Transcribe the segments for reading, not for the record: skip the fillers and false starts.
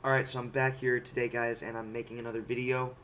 Alright, so I'm back here today, guys, and I'm making another video,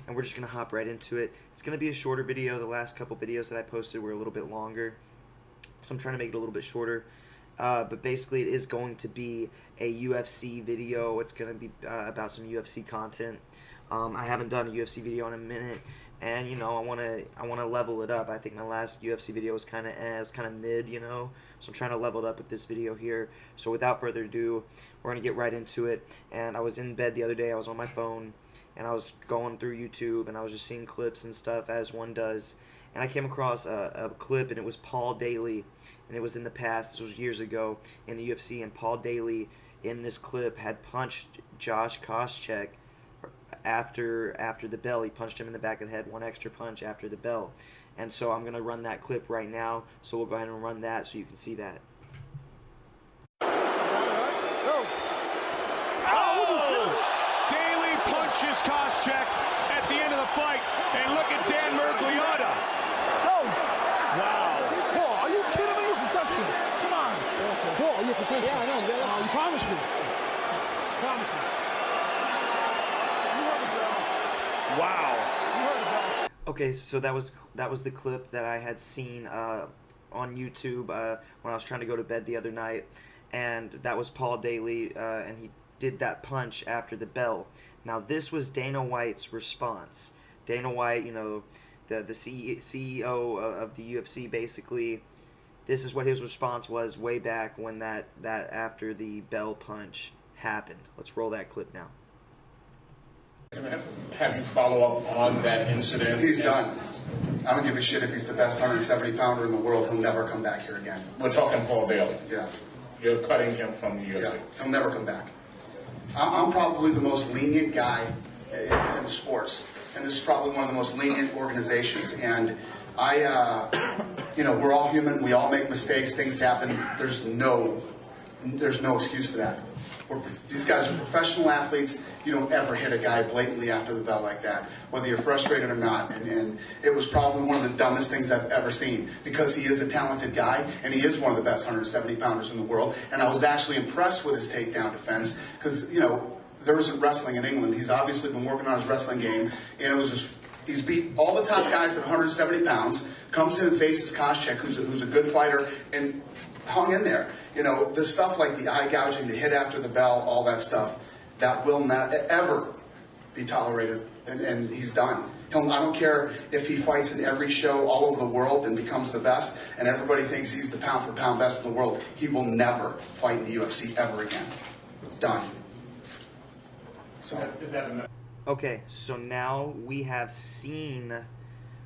and we're just going to hop right into it. It's going to be a shorter video. The last couple videos that I posted were a little bit longer, so I'm trying to make it a little bit shorter. But basically, it is going to be a UFC video. It's going to be about some UFC content. I haven't done a UFC video in a minute, and I want to level it up. I think my last UFC video was kind of mid, so I'm trying to level it up with this video here. So without further ado, we're gonna get right into it. And I was in bed the other day. I was on my phone, and I was going through YouTube, and I was just seeing clips and stuff as one does. And I came across a clip, and it was Paul Daly, and it was in the past. This was years ago in the UFC, and Paul Daly in this clip had punched Josh Koscheck after the bell. He punched him in the back of the head, one extra punch after the bell. And so I'm going to run that clip right now, so we'll go ahead and run that so you can see that. Oh! Daly punches Koscheck at the end of the fight, and look at Dan Mergliotta. Oh! Wow. Paul, are you kidding me? You're a professional. Come on. Paul, you're a professional. Yeah, I know. You promised me. Promise me. You heard the bell. Wow. You heard the bell. Okay, so that was the clip that I had seen on YouTube when I was trying to go to bed the other night, and that was Paul Daly, and he did that punch after the bell. Now this was Dana White's response. Dana White, the CEO of the UFC, basically. This is what his response was way back when that after the bell punch happened. Let's roll that clip now. Can I have you follow up on that incident? He's done. I don't give a shit if he's the best 170-pounder in the world. He'll never come back here again. We're talking Paul Daly. Yeah. You're cutting him from the UFC. Yeah. He'll never come back. I'm probably the most lenient guy in sports, and this is probably one of the most lenient organizations. And we're all human. We all make mistakes. Things happen. There's no excuse for that. These guys are professional athletes. You don't ever hit a guy blatantly after the bell like that, whether you're frustrated or not. And it was probably one of the dumbest things I've ever seen, because he is a talented guy, and he is one of the best 170-pounders in the world. And I was actually impressed with his takedown defense, because, there isn't wrestling in England. He's obviously been working on his wrestling game, and it was just, he's beat all the top guys at 170 pounds, comes in and faces Koscheck, who's a good fighter, and hung in there. The stuff like the eye gouging, the hit after the bell, all that stuff, that will not ever be tolerated, and he's done. I don't care if he fights in every show all over the world and becomes the best, and everybody thinks he's the pound-for-pound best in the world. He will never fight in the UFC ever again. Done. So. Okay, so now we have seen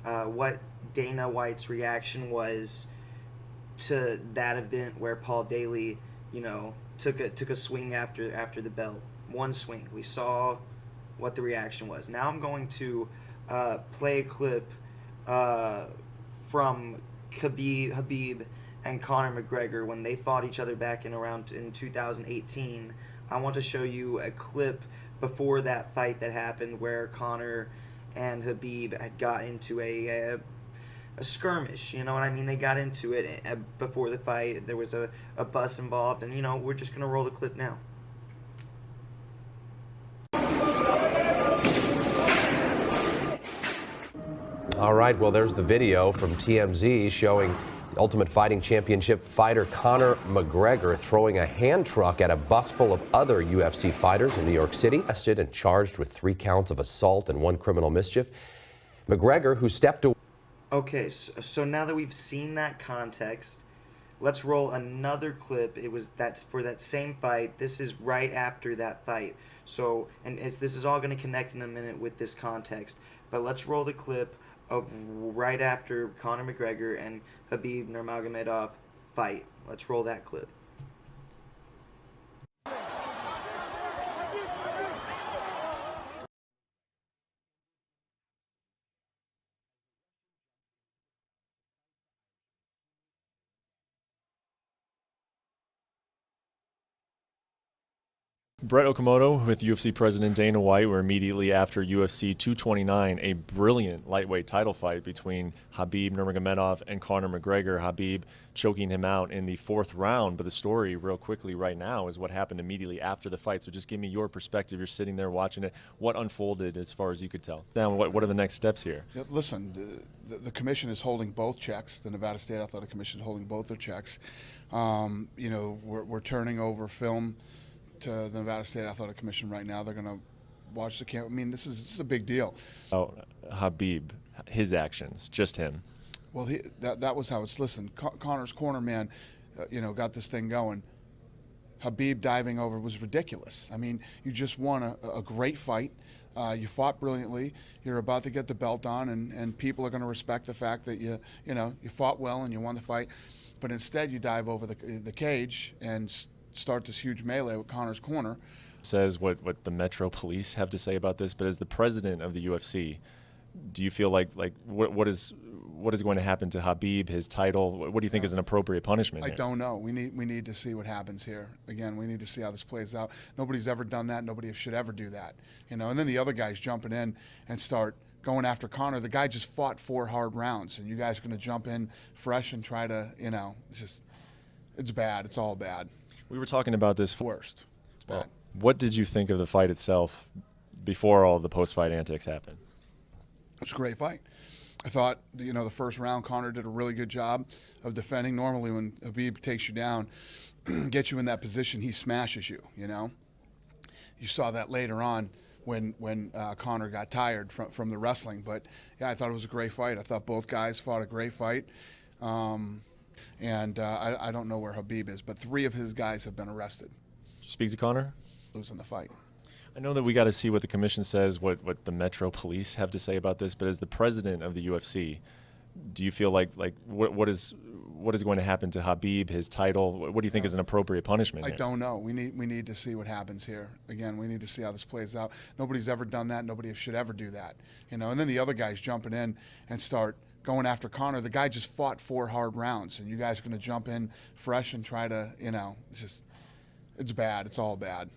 what Dana White's reaction was to that event where Paul Daly, took a swing after the bell. One swing. We saw what the reaction was. Now I'm going to play a clip from Khabib and Conor McGregor when they fought each other back in 2018. I want to show you a clip before that fight that happened where Conor and Khabib had got into a skirmish, you know what I mean? They got into it before the fight. There was a bus involved, and we're just gonna roll the clip now. All right, well, there's the video from TMZ showing the Ultimate Fighting Championship fighter Conor McGregor throwing a hand truck at a bus full of other UFC fighters in New York City, arrested and charged with 3 counts of assault and 1 criminal mischief. McGregor, who stepped away. Okay, so now that we've seen that context, let's roll another clip. That's for that same fight. This is right after that fight. So, this is all going to connect in a minute with this context. But let's roll the clip of right after Conor McGregor and Khabib Nurmagomedov fight. Let's roll that clip. Brett Okamoto with UFC President Dana White were immediately after UFC 229, a brilliant lightweight title fight between Khabib Nurmagomedov and Conor McGregor. Khabib choking him out in the 4th round. But the story, real quickly right now, is what happened immediately after the fight. So just give me your perspective. You're sitting there watching it. What unfolded as far as you could tell? Now, what are the next steps here? Yeah, listen, the commission is holding both checks. The Nevada State Athletic Commission is holding both their checks. You know, we're turning over film to the Nevada State Athletic Commission right now. They're going to watch the camp. I mean, this is a big deal. Oh, Khabib, his actions, just him. Well, that was how it's. Listen, Conor's corner man, you know, got this thing going. Khabib diving over was ridiculous. I mean, you just won a great fight. You fought brilliantly. You're about to get the belt on, and people are going to respect the fact that you fought well and you won the fight. But instead, you dive over the cage and start this huge melee with Conor's corner. Says what the Metro Police have to say about this, but as the president of the UFC, do you feel like what is going to happen to Khabib, his title? What do you think is an appropriate punishment I here? don't know. We need to see what happens here. Again, we need to see how this plays out. Nobody's ever done that. Nobody should ever do that. You know. And then the other guys jumping in and start going after Conor. The guy just fought 4 hard rounds, and you guys are going to jump in fresh and try to, you know, it's bad. It's all bad. We were talking about this. Worst. It's bad. What did you think of the fight itself before all the post-fight antics happened? It's a great fight. I thought, you know, the first round, Conor did a really good job of defending. Normally when Khabib takes you down, gets you in that position, he smashes you, you know. You saw that later on when Conor got tired from the wrestling. But, yeah, I thought it was a great fight. I thought both guys fought a great fight. I don't know where Khabib is, but 3 of his guys have been arrested. Did you speak to Conor? Losing the fight. I know that we got to see what the commission says, what the Metro Police have to say about this, but as the president of the UFC, do you feel like what is going to happen to Khabib, his title? What do you think is an appropriate punishment I here? don't know. We need to see what happens here. Again, we need to see how this plays out. Nobody's ever done that. Nobody should ever do that. You know. And then the other guys jumping in and start going after Conor. The guy just fought 4 hard rounds, and you guys are going to jump in fresh and try to, you know, it's bad. It's all bad.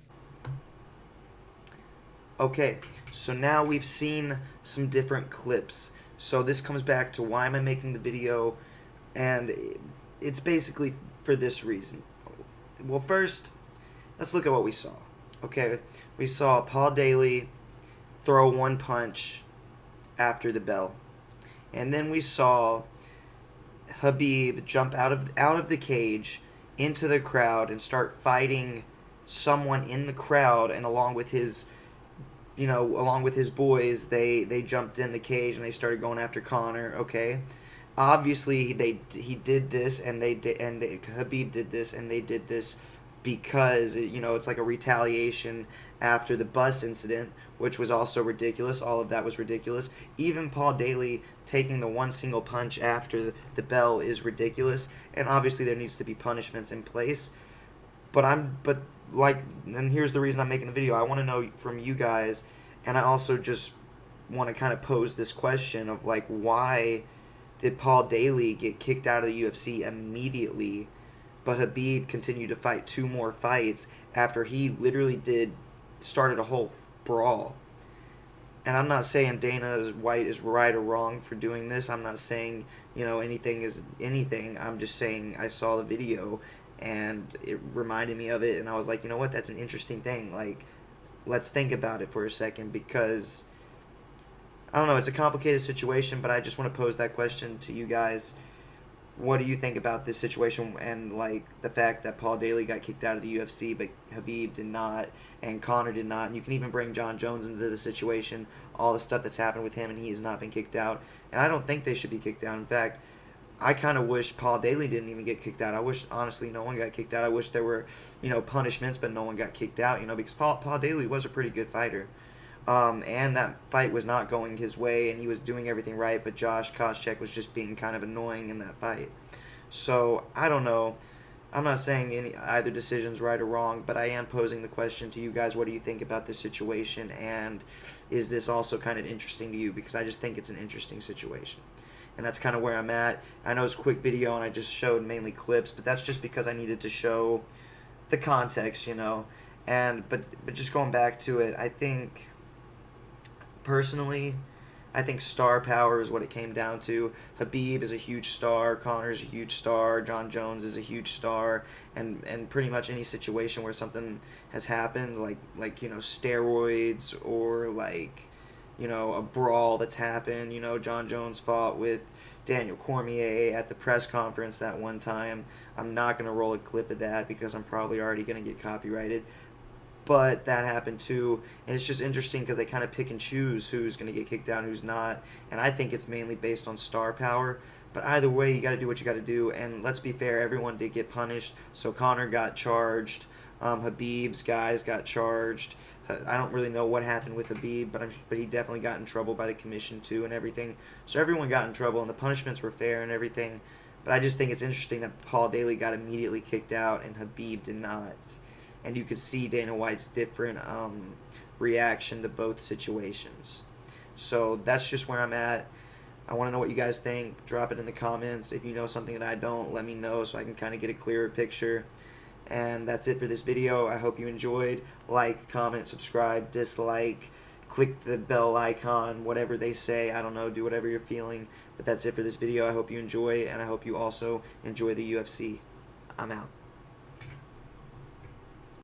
Okay, so now we've seen some different clips. So this comes back to why am I making the video, and it's basically for this reason. Well, first, let's look at what we saw. Okay, we saw Paul Daly throw 1 punch after the bell. And then we saw Khabib jump out of the cage into the crowd and start fighting someone in the crowd, and along with his boys, they jumped in the cage and they started going after Conor. Okay, obviously he did this, and Khabib did this, and they did this because it's like a retaliation after the bus incident, which was also ridiculous. All of that was ridiculous. Even Paul Daly taking the 1 single punch after the bell is ridiculous, and obviously there needs to be punishments in place. And here's the reason I'm making the video. I want to know from you guys, and I also just want to kind of pose this question of why did Paul Daly get kicked out of the UFC immediately, but Khabib continued to fight 2 more fights after he literally started a whole brawl? And I'm not saying Dana White is right or wrong for doing this. I'm not saying anything is anything. I'm just saying I saw the video and it reminded me of it, and I was like, you know what, that's an interesting thing. Let's think about it for a second, because I don't know, it's a complicated situation, but I just want to pose that question to you guys. What do you think about this situation, and the fact that Paul Daly got kicked out of the UFC but Khabib did not, and Conor did not? And you can even bring John Jones into the situation, all the stuff that's happened with him, and he has not been kicked out. And I don't think they should be kicked out. In fact, I kind of wish Paul Daly didn't even get kicked out. I wish, honestly, no one got kicked out. I wish there were, punishments, but no one got kicked out, because Paul Daly was a pretty good fighter. And that fight was not going his way, and he was doing everything right, but Josh Koscheck was just being kind of annoying in that fight. So, I don't know. I'm not saying either decision's right or wrong, but I am posing the question to you guys. What do you think about this situation, and is this also kind of interesting to you? Because I just think it's an interesting situation. And that's kind of where I'm at. I know it's a quick video, and I just showed mainly clips, but that's just because I needed to show the context, But just going back to it, I think personally, I think star power is what it came down to. Habib is a huge star, Conor's a huge star, John Jones is a huge star, and pretty much any situation where something has happened, like steroids, or like a brawl that's happened. John Jones fought with Daniel Cormier at the press conference that one time. I'm not going to roll a clip of that because I'm probably already going to get copyrighted. But that happened too, and it's just interesting because they kind of pick and choose who's going to get kicked out and who's not, and I think it's mainly based on star power. But either way, you got to do what you got to do, and let's be fair, everyone did get punished. So Conor got charged, Habib's guys got charged. I don't really know what happened with Habib, but he definitely got in trouble by the commission too and everything. So everyone got in trouble, and the punishments were fair and everything. But I just think it's interesting that Paul Daly got immediately kicked out and Habib did not. And you could see Dana White's different reaction to both situations. So that's just where I'm at. I want to know what you guys think. Drop it in the comments. If you know something that I don't, let me know so I can kind of get a clearer picture. And that's it for this video. I hope you enjoyed. Like, comment, subscribe, dislike, click the bell icon, whatever they say. I don't know. Do whatever you're feeling. But that's it for this video. I hope you enjoy, and I hope you also enjoy the UFC. I'm out.